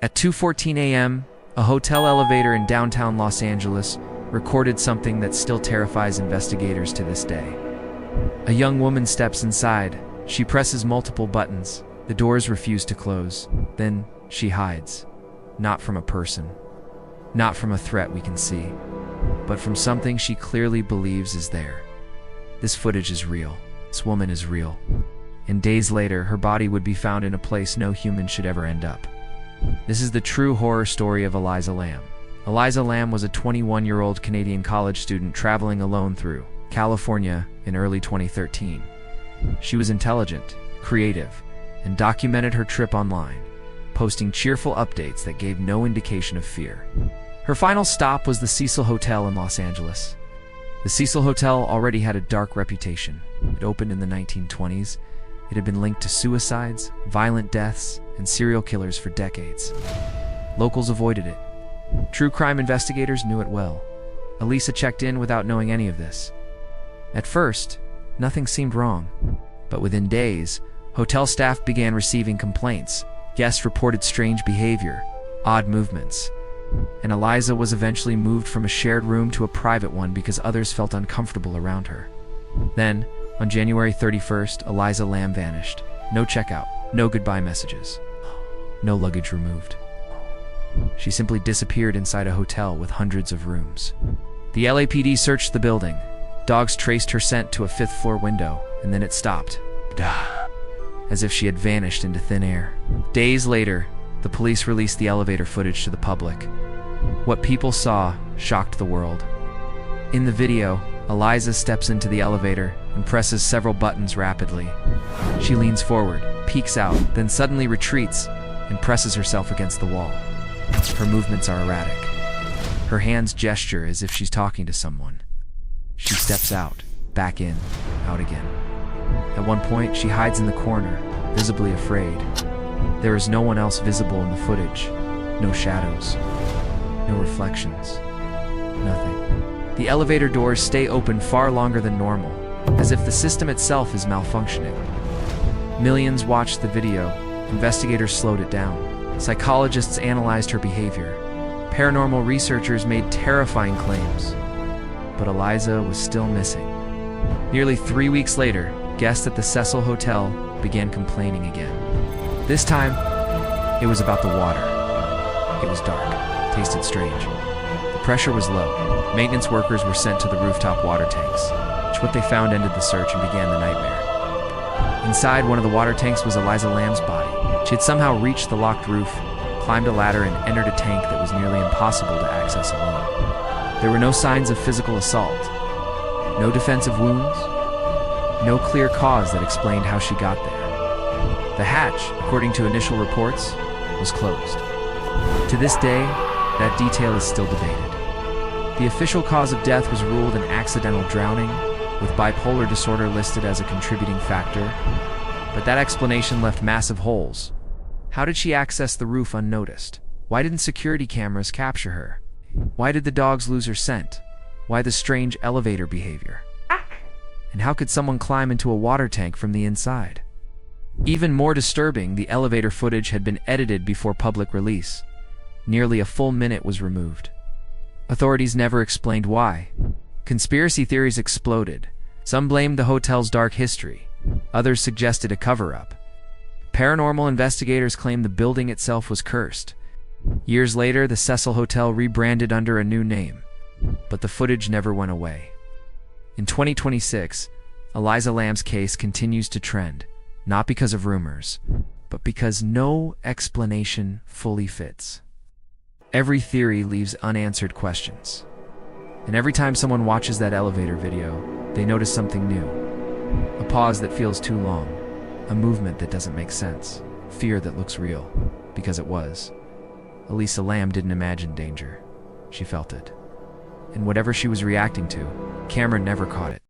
At 2:14 a.m., a hotel elevator in downtown Los Angeles recorded something that still terrifies investigators to this day. A young woman steps inside. She presses multiple buttons. The doors refuse to close. Then she hides. Not from a person. Not from a threat we can see, but from something she clearly believes is there. This footage is real. This woman is real. And days later, her body would be found in a place no human should ever end up. This is the true horror story of Elisa Lam. Elisa Lam was a 21-year-old Canadian college student traveling alone through California in early 2013. She was intelligent, creative, and documented her trip online, posting cheerful updates that gave no indication of fear. Her final stop was the Cecil Hotel in Los Angeles. The Cecil Hotel already had a dark reputation. It opened in the 1920s. It had been linked to suicides, violent deaths, and serial killers for decades. Locals avoided it. True crime investigators knew it well. Elisa checked in without knowing any of this. At first, nothing seemed wrong. But within days, hotel staff began receiving complaints. Guests reported strange behavior, odd movements, and Elisa was eventually moved from a shared room to a private one because others felt uncomfortable around her. Then, on January 31st, Elisa Lam vanished. No checkout, no goodbye messages, no luggage removed. She simply disappeared inside a hotel with hundreds of rooms. The LAPD searched the building. Dogs traced her scent to a fifth-floor window, and then it stopped. As if she had vanished into thin air. Days later, the police released the elevator footage to the public. What people saw shocked the world. In the video, Elisa steps into the elevator and presses several buttons rapidly. She leans forward, peeks out, then suddenly retreats and presses herself against the wall. Her movements are erratic. Her hands gesture as if she's talking to someone. She steps out, back in, out again. At one point, she hides in the corner, visibly afraid. There is no one else visible in the footage. No shadows. No reflections. Nothing. The elevator doors stay open far longer than normal, as if the system itself is malfunctioning. Millions watched the video. Investigators slowed it down. Psychologists analyzed her behavior. Paranormal researchers made terrifying claims. But Elisa was still missing. Nearly 3 weeks later, guests at the Cecil Hotel began complaining again. This time, it was about the water. It was dark, tasted strange. The pressure was low. Maintenance workers were sent to the rooftop water tanks, which what they found ended the search and began the nightmare. Inside one of the water tanks was Elisa Lam's body. She had somehow reached the locked roof, climbed a ladder, and entered a tank that was nearly impossible to access alone. There were no signs of physical assault, no defensive wounds, no clear cause that explained how she got there. The hatch, according to initial reports, was closed. To this day, that detail is still debated. The official cause of death was ruled an accidental drowning, with bipolar disorder listed as a contributing factor, but that explanation left massive holes. How did she access the roof unnoticed? Why didn't security cameras capture her? Why did the dogs lose her scent? Why the strange elevator behavior? And how could someone climb into a water tank from the inside? Even more disturbing, the elevator footage had been edited before public release. Nearly a full minute was removed. Authorities never explained why. Conspiracy theories exploded. Some blamed the hotel's dark history. Others suggested a cover-up. Paranormal investigators claimed the building itself was cursed. Years later, the Cecil Hotel rebranded under a new name, but the footage never went away. In 2026, Elisa Lam's case continues to trend, not because of rumors, but because no explanation fully fits. Every theory leaves unanswered questions. And every time someone watches that elevator video, they notice something new. A pause that feels too long, a movement that doesn't make sense, fear that looks real, because it was. Elisa Lam didn't imagine danger. She felt it. And whatever she was reacting to, camera never caught it.